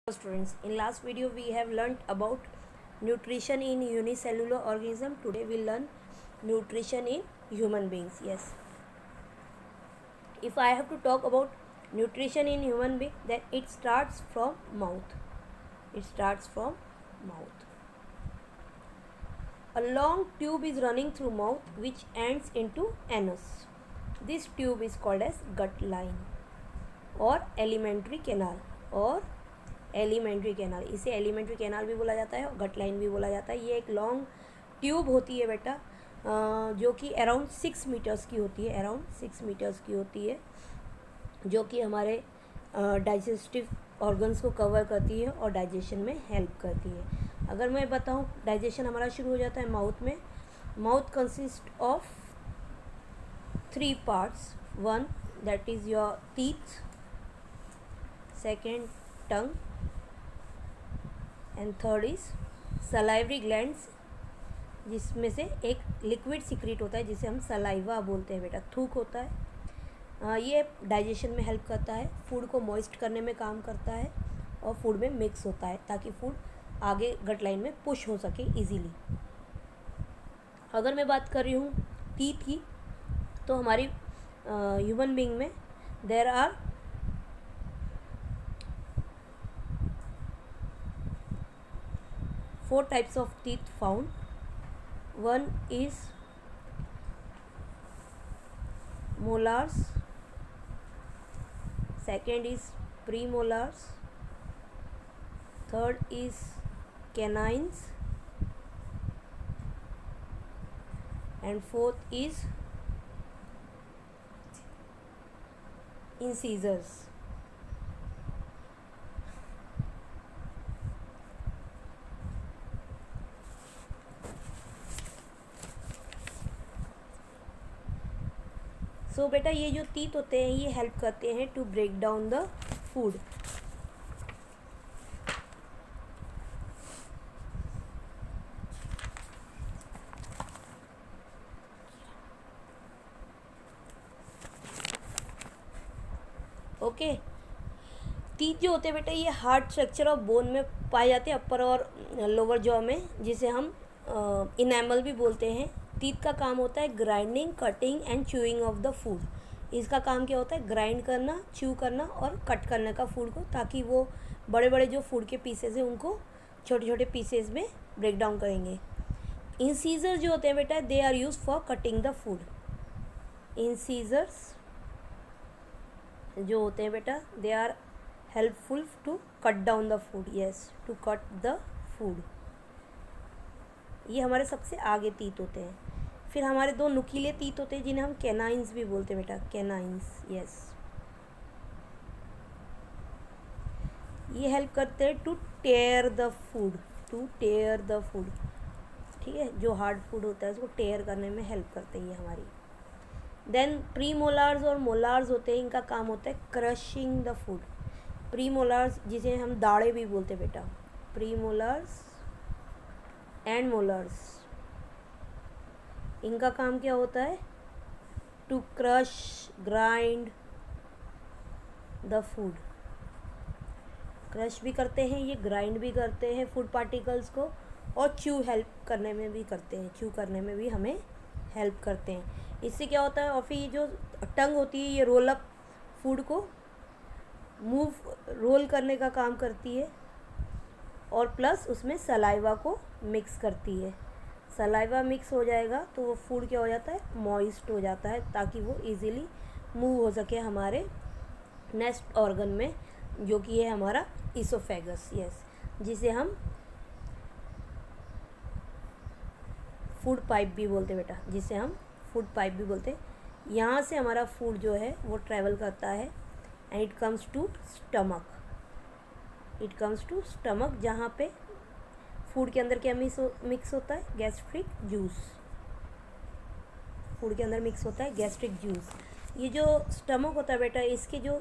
Students, in last video we have learnt about nutrition in unicellular organism. Today we learn nutrition in human beings. Yes, if I have to talk about nutrition in human being, then it starts from mouth. A long tube is running through mouth which ends into anus. This tube is called as gut line or alimentary canal इसे alimentary canal भी बोला जाता है और गट line भी बोला जाता है। ये एक लॉन्ग ट्यूब होती है बेटा, जो कि अराउंड 6 मीटर्स की होती है, जो कि हमारे डाइजेस्टिव ऑर्गन्स को कवर करती है और डाइजेशन में हेल्प करती है। अगर मैं बताऊं, डाइजेशन हमारा शुरू हो जाता है माउथ में। Mouth consist of 3 parts. 1 that is your teeth, second tongue, and third is salivary glands, जिसमें से एक लिक्विड सिक्रीट होता है जिसे हम सलाइवा बोलते हैं बेटा, थूक होता है। ये डाइजेशन में हेल्प करता है, फूड को मॉइस्ट करने में काम करता है और फूड में मिक्स होता है ताकि फूड आगे गट लाइन में पुश हो सके इजीली। अगर मैं बात कर रही हूँ टीथ की, तो हमारी ह्यूमन बीइंग में there are 4 types of teeth found. One is molars, second is premolars, third is canines, and fourth is incisors. सो बेटा, ये जो टीथ होते हैं ये हेल्प करते हैं to break down the food. Okay, teeth जो होते हैं बेटा ये हार्ड स्ट्रक्चर ऑफ बोन में पाए जाते हैं, अपर और लोअर जॉ में, जिसे हम इनेमल भी बोलते हैं। टीथ का काम होता है grinding, cutting and chewing of the food. इसका काम क्या होता है? ग्राइंड करना, च्यू करना और कट करने का फूड को, ताकि वो बड़े बड़े जो फूड के पीसेस हैं उनको छोटे छोटे पीसेस में ब्रेक डाउन करेंगे। इंसीजर जो होते हैं बेटा, they are use for cutting the food. Incisors जो होते हैं बेटा, they are helpful to cut down the food. Yes, to cut the food. ये हमारे सबसे आगे टीथ होते हैं। फिर हमारे 2 नुकीले टीथ होते हैं जिन्हें हम कैनाइंस भी बोलते हैं बेटा, कैनाइंस। यस, ये हेल्प करते हैं टू टेयर द फूड, ठीक है। जो हार्ड फूड होता है उसको टेयर करने में हेल्प करते हैं ये हमारी। देन प्रीमोलार्स और मोलार्स होते हैं, इनका काम होता है क्रशिंग द फूड। प्रीमोलार्स जिसे हम दाढ़े भी बोलते हैं बेटा, प्रीमोलार्स एंड मोलर्स, इनका काम क्या होता है? To crush, grind the food. Crush भी करते हैं ये, ग्राइंड भी करते हैं फूड पार्टिकल्स को, और च्यू करने में भी हमें हेल्प करते हैं। इससे क्या होता है? और फिर ये जो टंग होती है ये रोल अप फूड को रोल करने का काम करती है, और प्लस उसमें सलाइवा को मिक्स करती है। सलाइवा मिक्स हो जाएगा तो वो फूड क्या हो जाता है? मॉइस्ट हो जाता है, ताकि वो इजीली मूव हो सके हमारे नेक्स्ट ऑर्गन में, जो कि है हमारा इसोफेगस। यस, जिसे हम फूड पाइप भी बोलते हैं बेटा, यहाँ से हमारा फूड जो है वो ट्रैवल करता है and it comes to stomach, जहाँ पे फूड के अंदर क्या मिक्स होता है? Gastric juice. ये जो स्टमक होता है बेटा, इसके जो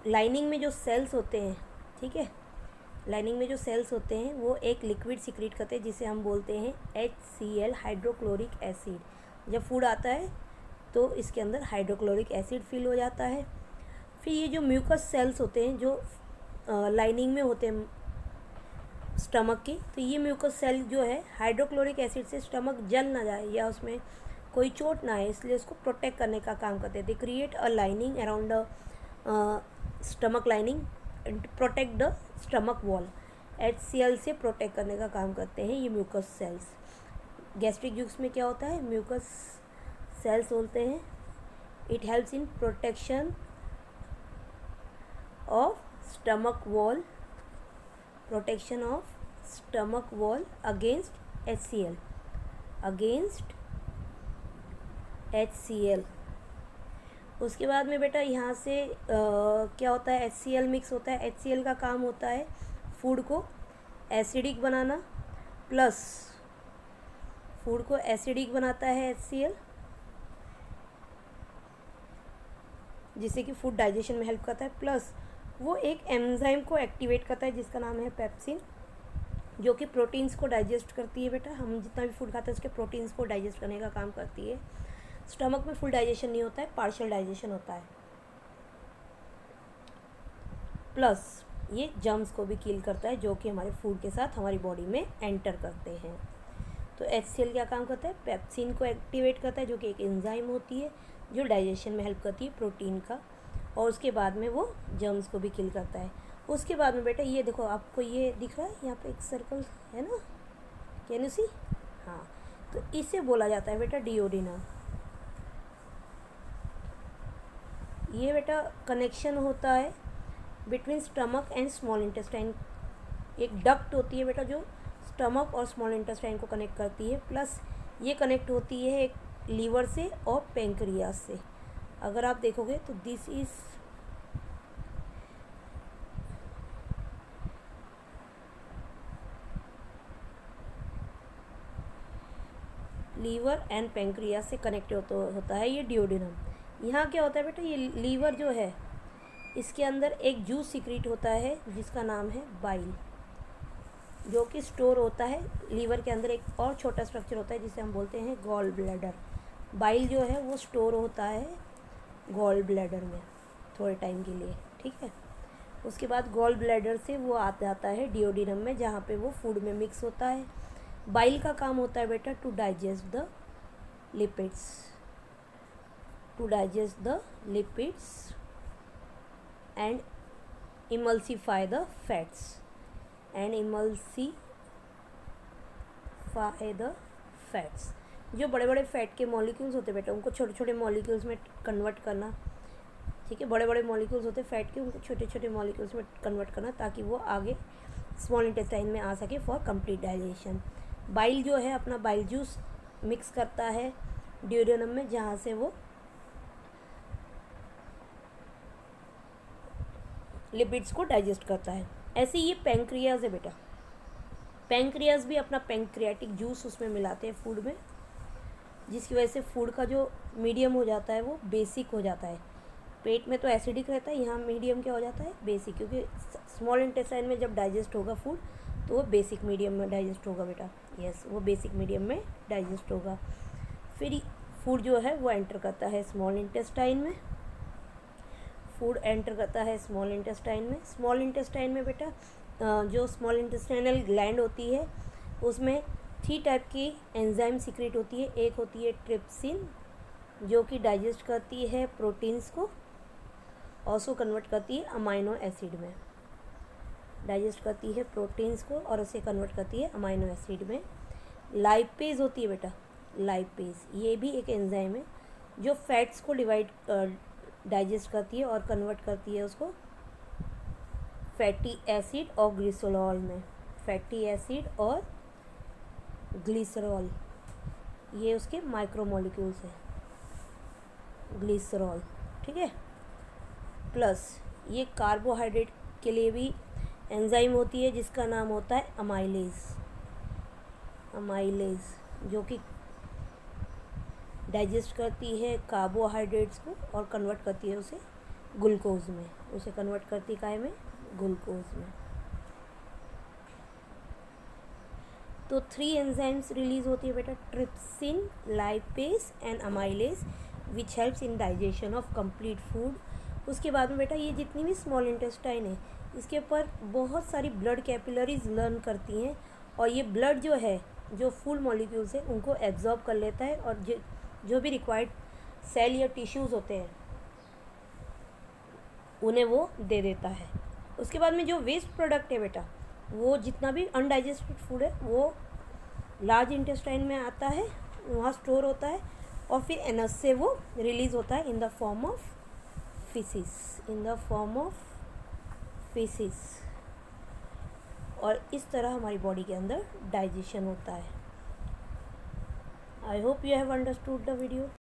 लाइनिंग में जो सेल्स होते हैं, ठीक है, लाइनिंग में जो सेल्स होते हैं वो एक लिक्विड सिक्रीट करते हैं जिसे हम बोलते हैं HCl, हाइड्रोक्लोरिक एसिड। जब फूड आता है तो इसके अंदर हाइड्रोक्लोरिक एसिड फिल हो जाता है। फिर ये जो म्यूकस सेल्स होते हैं जो लाइनिंग में होते हैं स्टमक की। तो ये म्यूकस सेल जो है हाइड्रोक्लोरिक एसिड से स्टमक जल ना जाए या उसमें कोई चोट ना आए, इसलिए उसको प्रोटेक्ट करने का काम करते हैं। They create a lining around the stomach lining and protect the stomach wall. HCl से प्रोटेक्ट करने का काम करते हैं ये म्यूकस सेल्स। गैस्ट्रिक जूस में क्या होता है, म्यूकस सेल्स बोलते हैं। It helps in protection of stomach wall, protection of stomach wall against HCl, against HCl। उसके बाद में बेटा यहाँ से क्या होता है, HCl मिक्स होता है। HCl का काम होता है फूड को एसिडिक बनाना, प्लस फूड को एसिडिक बनाता है HCl, जिससे कि फूड डाइजेशन में हेल्प करता है। प्लस वो एक एंजाइम को एक्टिवेट करता है जिसका नाम है पेप्सिन, जो कि प्रोटीन्स को डाइजेस्ट करती है। बेटा हम जितना भी फूड खाते हैं उसके प्रोटीन्स को डाइजेस्ट करने का काम करती है। स्टमक में फुल डाइजेशन नहीं होता है, पार्शियल डाइजेशन होता है। प्लस ये जर्म्स को भी किल करता है जो कि हमारे फूड के साथ हमारी बॉडी में एंटर करते हैं। तो HCl क्या काम करता है, पेप्सिन को एक्टिवेट करता है जो कि एक एंजाइम होती है जो डाइजेशन में हेल्प करती है प्रोटीन का, और उसके बाद में वो जर्म्स को भी किल करता है। उसके बाद में बेटा ये देखो, आपको ये दिख रहा है यहाँ पे एक सर्कल है ना, कैन यू सी? हाँ, तो इसे बोला जाता है बेटा डिओडिनम। ये बेटा कनेक्शन होता है between stomach and small intestine. एक डक्ट होती है बेटा जो स्टमक और स्मॉल इंटेस्टाइन को कनेक्ट करती है, प्लस ये कनेक्ट होती है एक लीवर से और पेंक्रियास से। अगर आप देखोगे तो this is liver and pancreas से कनेक्ट होता है ये डिओडिनम। यहाँ क्या होता है बेटा, ये लीवर जो है इसके अंदर एक जूस सीक्रेट होता है जिसका नाम है बाइल, जो कि स्टोर होता है लीवर के अंदर। एक और छोटा स्ट्रक्चर होता है जिसे हम बोलते हैं गॉल ब्लैडर। बाइल जो है वो स्टोर होता है गॉल ब्लैडर में थोड़े टाइम के लिए, ठीक है। उसके बाद गॉल ब्लैडर से वो आ जाता है डिओडिनम में, जहाँ पे वो फूड में मिक्स होता है। बाइल का काम होता है बेटा to digest the lipids, to digest the lipids and emulsify the fats, and emulsify the fats. जो बड़े बड़े फैट के मॉलिक्यूल्स होते हैं बेटा उनको छोटे छोटे मॉलिक्यूल्स में कन्वर्ट करना, ठीक है। बड़े बड़े मॉलिक्यूल्स होते हैं फैट के, उनको छोटे छोटे मॉलिक्यूल्स में कन्वर्ट करना ताकि वो आगे स्मॉल इंटेस्टाइन में आ सके फॉर कंप्लीट डाइजेशन। बाइल जो है अपना बाइल जूस मिक्स करता है डिओडिनम में, जहाँ से वो लिपिड्स को डाइजेस्ट करता है। ऐसे ये पैंक्रियाज है बेटा, पैंक्रियाज भी अपना पैंक्रियाटिक जूस उसमें मिलाते हैं फूड में, जिसकी वजह से फूड का जो मीडियम हो जाता है वो बेसिक हो जाता है। पेट में तो एसिडिक रहता है, यहाँ मीडियम क्या हो जाता है, बेसिक, क्योंकि स्मॉल इंटेस्टाइन में जब डाइजेस्ट होगा फूड तो वो बेसिक मीडियम में डाइजेस्ट होगा बेटा। यस, वो बेसिक मीडियम में डाइजेस्ट होगा। फिर फूड जो है वो एंटर करता है स्मॉल इंटेस्टाइन में, फूड एंटर करता है स्मॉल इंटेस्टाइन में। स्मॉल इंटेस्टाइन में बेटा जो स्मॉल इंटेस्टाइनल ग्लैंड होती है उसमें 3 टाइप की एंजाइम सीक्रेट होती है। एक होती है ट्रिप्सिन जो कि डाइजेस्ट करती है प्रोटीन्स को और उसको कन्वर्ट करती है अमाइनो एसिड में, डाइजेस्ट करती है प्रोटीन्स को और उसे कन्वर्ट करती है अमाइनो एसिड में। लाइपेज होती है बेटा, लाइपेज ये भी एक एंजाइम है जो फैट्स को डाइजेस्ट करती है और कन्वर्ट करती है उसको फैटी एसिड और ग्लिसरॉल में। फैटी एसिड और ग्लिसरॉल ये उसके माइक्रोमोलिक्यूल्स हैं, ग्लिसरॉल, ठीक है। प्लस ये कार्बोहाइड्रेट के लिए भी एंजाइम होती है जिसका नाम होता है अमाइलेज, अमाइलेज जो कि डाइजेस्ट करती है कार्बोहाइड्रेट्स को और कन्वर्ट करती है उसे ग्लूकोज में, उसे कन्वर्ट करती है काहे में, ग्लूकोज में। तो 3 एंजाइम्स रिलीज होती है बेटा, trypsin, lipase and amylase which helps in digestion of complete food. उसके बाद में बेटा ये जितनी भी स्मॉल इंटेस्टाइन है इसके ऊपर बहुत सारी ब्लड कैपिलरीज लर्न करती हैं और ये ब्लड जो है, जो फूल मॉलिक्यूल्स है, उनको एब्जॉर्ब कर लेता है और जो भी रिक्वायर्ड सेल या टिश्यूज़ होते हैं उन्हें वो दे देता है। उसके बाद में जो वेस्ट प्रोडक्ट है बेटा, वो जितना भी अनडाइजेस्टेड फूड है वो लार्ज इंटेस्टाइन में आता है, वहाँ स्टोर होता है और फिर एनस से वो रिलीज़ होता है in the form of faeces, और इस तरह हमारी बॉडी के अंदर डाइजेशन होता है। I hope you have understood the video.